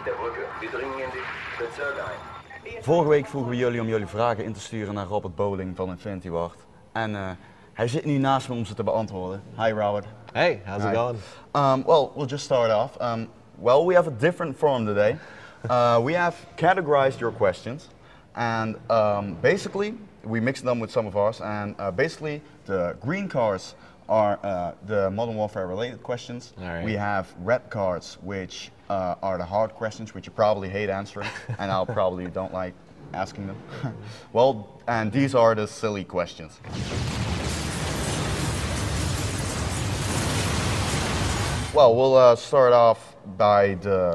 der Brücke. Wir dringen in die Bezirke ein. Vorige week vroegen we jullie om jullie vragen in te sturen naar Robert Bowling van Infinity Ward. En hij zit nu naast me om ze te beantwoorden. Hi Robert. Hey, how's it going? Well, we'll just start off. Well, we have a different form today. We have categorized your questions, and basically we mixed them with some of ours. And basically, the green cards are the Modern Warfare related questions. Right. We have red cards, which are the hard questions, which you probably hate answering, and I'll probably don't like asking them. Well, and these are the silly questions. Well, we'll start off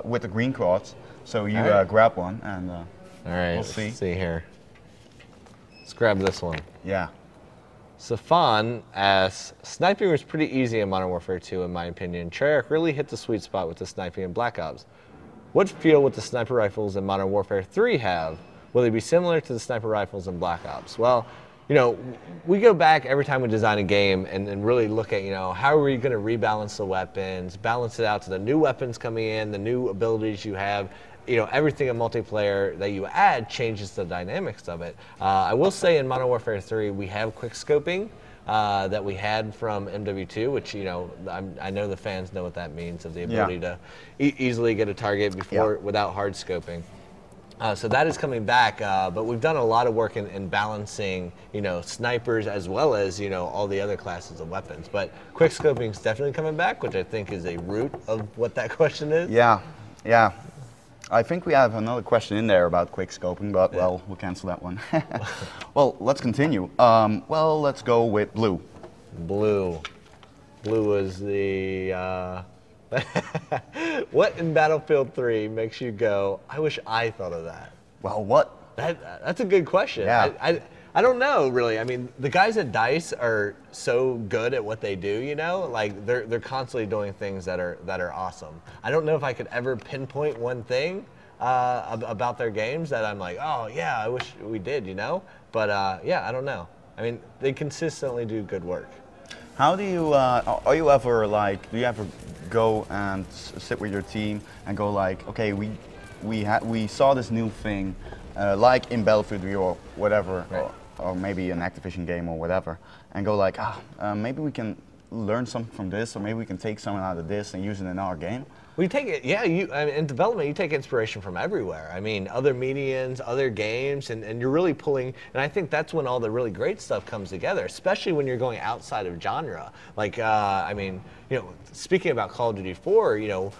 with the green cards. So you grab one, and All right, we'll see. Let's see here. Let's grab this one. Yeah. Safan asks, sniping was pretty easy in Modern Warfare 2 in my opinion. Treyarch really hit the sweet spot with the sniping in Black Ops. What feel would the sniper rifles in Modern Warfare 3 have? Will they be similar to the sniper rifles in Black Ops? Well, you know, we go back every time we design a game and really look at, you know, how are we going to rebalance the weapons, balance it out to the new weapons coming in, the new abilities you have. You know, everything in multiplayer that you add changes the dynamics of it. I will say in Modern Warfare 3, we have quick scoping that we had from MW2, which, you know, I know the fans know what that means, of the ability to easily get a target before without hard scoping. So that is coming back, but we've done a lot of work in balancing, you know, snipers as well as, you know, all the other classes of weapons. But quick scoping is definitely coming back, which I think is a root of what that question is. Yeah, yeah. I think we have another question in there about quick scoping, but well, we'll cancel that one. Well, let's continue. Well, let's go with blue. Blue. Blue is the. What in Battlefield 3 makes you go, I wish I thought of that? Well, what? That's a good question. Yeah. I don't know, really. I mean, the guys at DICE are so good at what they do, you know? Like, they're constantly doing things that are awesome. I don't know if I could ever pinpoint one thing about their games that I'm like, oh, yeah, I wish we did, you know? But, yeah, I don't know. I mean, they consistently do good work. How do you, are you ever like, do you ever go and sit with your team and go like, okay, we saw this new thing, like in Battlefield 3 or whatever, right, or maybe an Activision game or whatever, and go like, maybe we can learn something from this, or maybe we can take something out of this and use it in our game? We take it, yeah. I mean, in development, you take inspiration from everywhere. I mean, other mediums, other games, and you're really pulling. And I think that's when all the really great stuff comes together, especially when you're going outside of genre. Like, I mean, you know, speaking about Call of Duty 4, you know,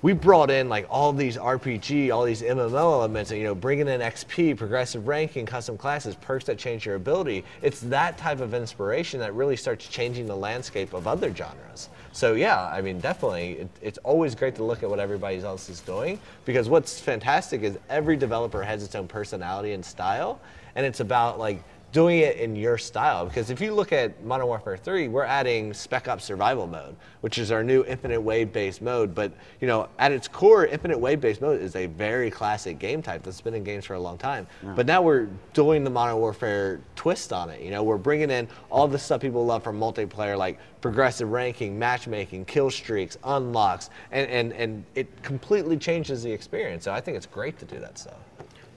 we brought in like all these RPG, all these MMO elements, and, you know, bringing in XP, progressive ranking, custom classes, perks that change your ability. It's that type of inspiration that really starts changing the landscape of other genres. So yeah, I mean, definitely, it's always great to look at what everybody else is doing, because what's fantastic is every developer has its own personality and style, and it's about like doing it in your style. Because if you look at Modern Warfare 3, we're adding Spec Ops Survival Mode, which is our new infinite wave-based mode. But, you know, at its core, infinite wave-based mode is a very classic game type that's been in games for a long time. Yeah. But now we're doing the Modern Warfare twist on it. You know, we're bringing in all the stuff people love from multiplayer, like progressive ranking, matchmaking, kill streaks, unlocks, and it completely changes the experience. So I think it's great to do that stuff.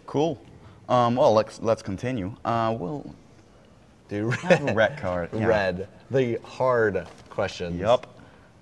Cool. Well, let's continue. We'll do have a red card. Yeah. Red, the hard questions. Yup.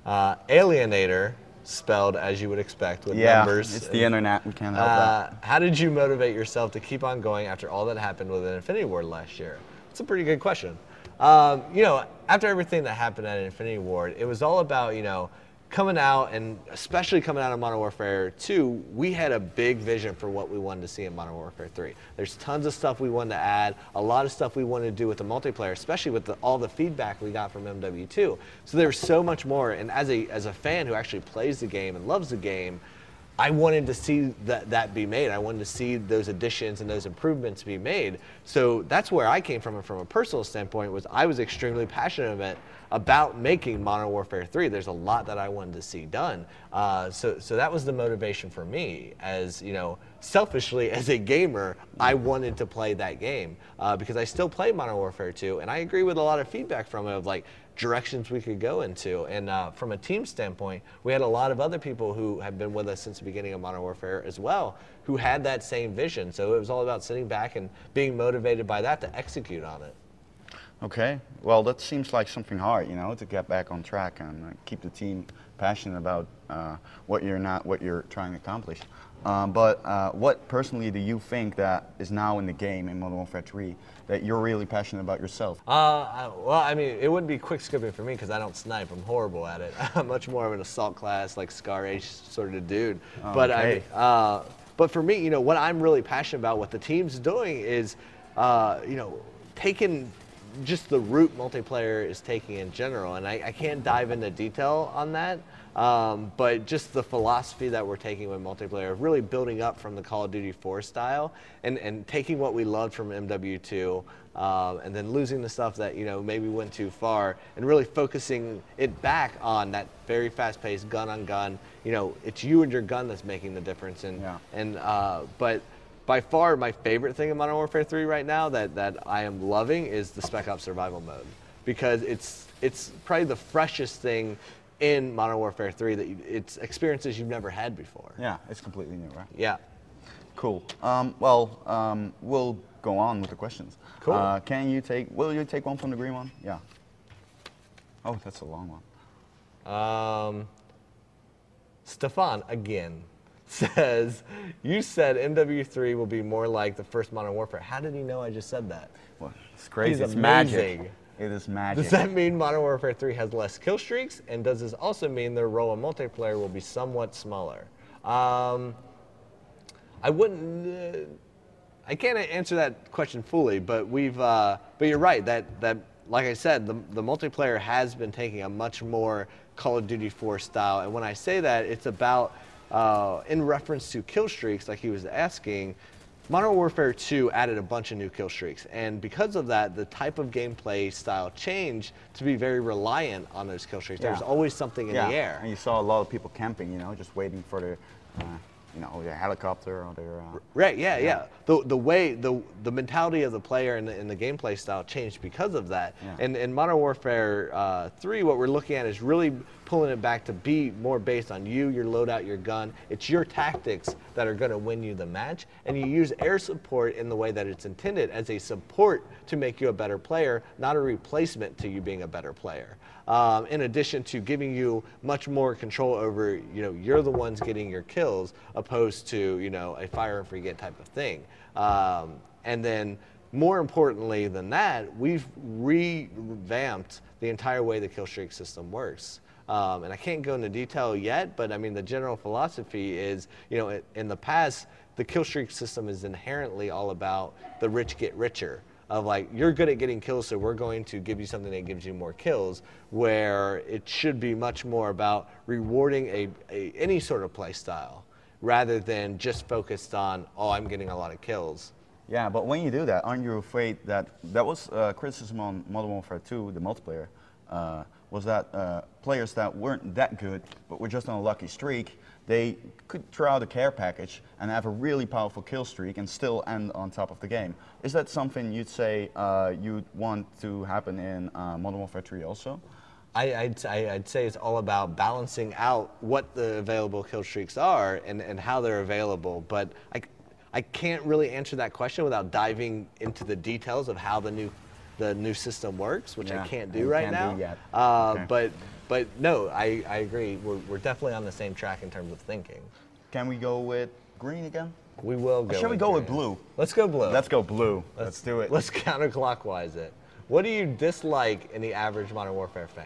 Alienator, spelled as you would expect with numbers. It's the internet. We can't help that. How did you motivate yourself to keep on going after all that happened with Infinity Ward last year? It's a pretty good question. You know, after everything that happened at Infinity Ward, it was all about, you know, coming out, and especially coming out of Modern Warfare 2, we had a big vision for what we wanted to see in Modern Warfare 3. There's tons of stuff we wanted to add, a lot of stuff we wanted to do with the multiplayer, especially with all the feedback we got from MW2. So there's so much more, and as a fan who actually plays the game and loves the game, I wanted to see that be made. I wanted to see those additions and those improvements be made. So that's where I came from a personal standpoint, was I was extremely passionate about making Modern Warfare 3. There's a lot that I wanted to see done. So that was the motivation for me, as, you know, selfishly, as a gamer, I wanted to play that game because I still play Modern Warfare 2, and I agree with a lot of feedback from it of like directions we could go into. And from a team standpoint, we had a lot of other people who have been with us since the beginning of Modern Warfare as well, who had that same vision. So it was all about sitting back and being motivated by that to execute on it. Okay, well that seems like something hard, you know, to get back on track and keep the team passionate about what you're trying to accomplish. But what personally do you think that is now in the game in Modern Warfare 3 that you're really passionate about yourself? Well, I mean, it wouldn't be quick skipping for me because I don't snipe. I'm horrible at it. I'm much more of an assault class, like Scar H sort of dude. Oh, but okay. but for me, you know, what I'm really passionate about, what the team's doing is, you know, taking just the route multiplayer is taking in general, and I can't dive into detail on that, but just the philosophy that we're taking with multiplayer, really building up from the Call of Duty 4 style, and taking what we loved from MW2, and then losing the stuff that, you know, maybe went too far, and really focusing it back on that very fast-paced gun on gun. You know, it's you and your gun that's making the difference, but by far, my favorite thing in Modern Warfare 3 right now that I am loving is the Spec Ops Survival Mode, because it's probably the freshest thing in Modern Warfare 3 that it's experiences you've never had before. Yeah, it's completely new, right? Yeah. Cool. We'll go on with the questions. Cool. Will you take one from the green one? Yeah. Oh, that's a long one. Stefan again says, you said MW3 will be more like the first Modern Warfare. How did he know I just said that? Well, it's crazy. He's It's amazing. magic. It is magic. Does that mean Modern Warfare 3 has less kill streaks? And does this also mean their role in multiplayer will be somewhat smaller? I wouldn't. I can't answer that question fully, but but you're right that like I said, the multiplayer has been taking a much more Call of Duty 4 style, and when I say that, it's about in reference to kill streaks, like he was asking. Modern Warfare 2 added a bunch of new kill streaks, and because of that, the type of gameplay style changed to be very reliant on those kill streaks. There's always something in the air. And you saw a lot of people camping, you know, just waiting for their, their helicopter or their. Right. Yeah. The mentality of the player and the gameplay style changed because of that. Yeah. And in Modern Warfare 3, what we're looking at is really pulling it back to be more based on you, your loadout, your gun. It's your tactics that are going to win you the match, and you use air support in the way that it's intended, as a support to make you a better player, not a replacement to you being a better player. In addition to giving you much more control over, you know, you're the ones getting your kills, opposed to, you know, a fire and forget type of thing. And then more importantly than that, we've revamped the entire way the kill streak system works. And I can't go into detail yet, but I mean, the general philosophy is, you know, in the past, the kill streak system is inherently all about the rich get richer. Of like, you're good at getting kills, so we're going to give you something that gives you more kills, where it should be much more about rewarding any sort of play style, rather than just focused on, oh, I'm getting a lot of kills. Yeah, but when you do that, aren't you afraid that was criticism on Modern Warfare 2, the multiplayer, was that players that weren't that good, but were just on a lucky streak, they could throw out a care package and have a really powerful kill streak and still end on top of the game. Is that something you'd say you'd want to happen in Modern Warfare 3 also? I'd say it's all about balancing out what the available kill streaks are and how they're available. But I can't really answer that question without diving into the details of how the new system works, which I can't do right now. Okay. But no, I agree. We're definitely on the same track in terms of thinking. Can we go with green again? We will go. Or should we go with blue? Let's go blue. Let's go blue. Let's do it. Let's counterclockwise it. What do you dislike in the average Modern Warfare fan?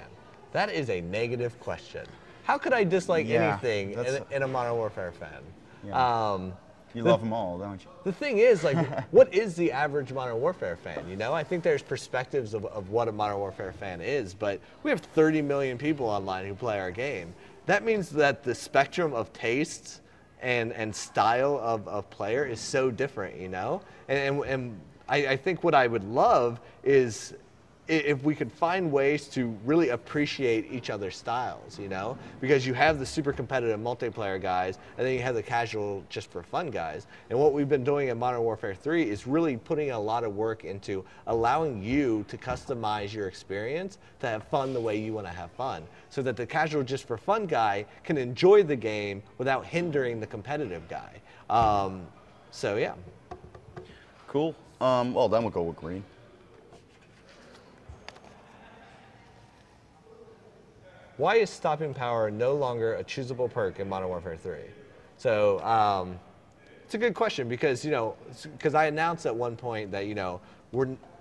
That is a negative question. How could I dislike anything in a Modern Warfare fan? Yeah. You love them all, don't you? The thing is, like, what is the average Modern Warfare fan? You know, I think there's perspectives of what a Modern Warfare fan is, but we have 30 million people online who play our game. That means that the spectrum of tastes and style of player is so different, you know? And I think what I would love is if we could find ways to really appreciate each other's styles, you know, because you have the super competitive multiplayer guys, and then you have the casual just for fun guys. And what we've been doing in Modern Warfare 3 is really putting a lot of work into allowing you to customize your experience to have fun the way you want to have fun, so that the casual just for fun guy can enjoy the game without hindering the competitive guy. So yeah. Cool. Well, then we'll go with green. Why is stopping power no longer a choosable perk in Modern Warfare 3? So it's a good question because, you know, because I announced at one point that, you know,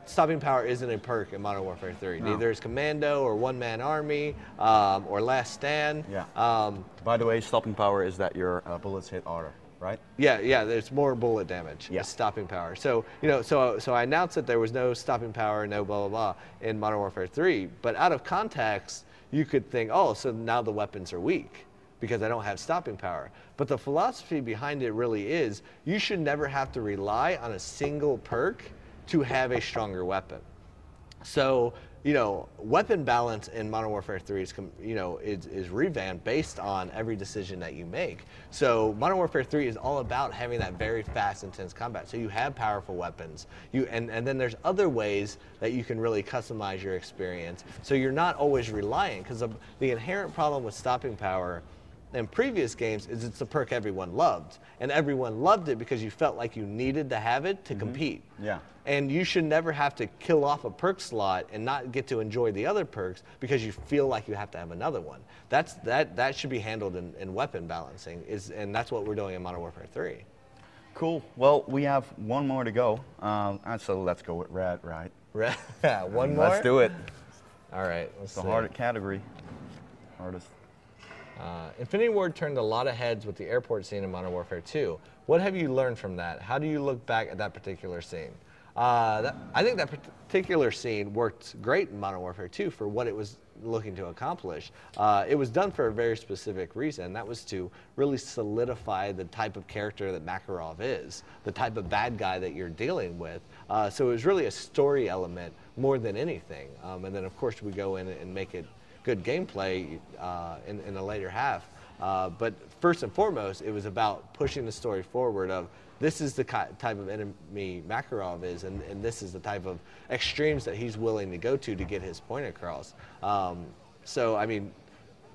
stopping power isn't a perk in Modern Warfare 3. No. Neither is Commando or One Man Army or Last Stand. Yeah. By the way, stopping power is that your bullets hit harder, right? Yeah, there's more bullet damage. Yeah. Stopping power. So, you know, so I announced that there was no stopping power, no blah, blah, blah in Modern Warfare 3, but out of context, you could think, oh, so now the weapons are weak because I don't have stopping power. But the philosophy behind it really is you should never have to rely on a single perk to have a stronger weapon. So, you know, weapon balance in Modern Warfare 3 is, you know, is revamped based on every decision that you make. So Modern Warfare 3 is all about having that very fast, intense combat. So you have powerful weapons. And then there's other ways that you can really customize your experience. So you're not always reliant, because the inherent problem with stopping power in previous games is it's a perk everyone loved. And everyone loved it because you felt like you needed to have it to compete. Yeah. And you should never have to kill off a perk slot and not get to enjoy the other perks because you feel like you have to have another one. That should be handled in weapon balancing, and that's what we're doing in Modern Warfare 3. Cool. Well, we have one more to go, and so let's go with red, right? Red. One more? Let's do it. All right. Let's The see. hardest category. Hardest. Infinity Ward turned a lot of heads with the airport scene in Modern Warfare 2. What have you learned from that? How do you look back at that particular scene? I think that particular scene worked great in Modern Warfare 2 for what it was looking to accomplish. It was done for a very specific reason. That was to really solidify the type of character that Makarov is, the type of bad guy that you're dealing with. So it was really a story element more than anything. And then, of course, we go in and make it good gameplay in the later half. But first and foremost, it was about pushing the story forward of this is the type of enemy Makarov is, and this is the type of extremes that he's willing to go to get his point across. So, I mean,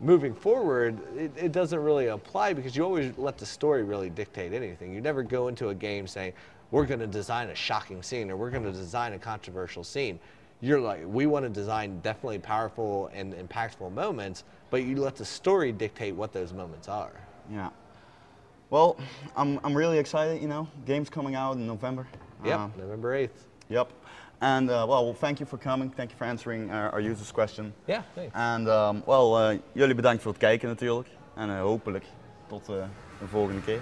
moving forward, it doesn't really apply because you always let the story really dictate anything. You never go into a game saying, we're going to design a shocking scene or we're going to design a controversial scene. You're like, we want to design definitely powerful and impactful moments, but you let the story dictate what those moments are. Yeah. Well, I'm really excited, you know. Game's coming out in November. Yep, November 8th. Yep. And, well, thank you for coming. Thank you for answering our users' question. Yeah, thanks. En, well, jullie bedankt voor het kijken natuurlijk. En hopelijk tot de volgende keer.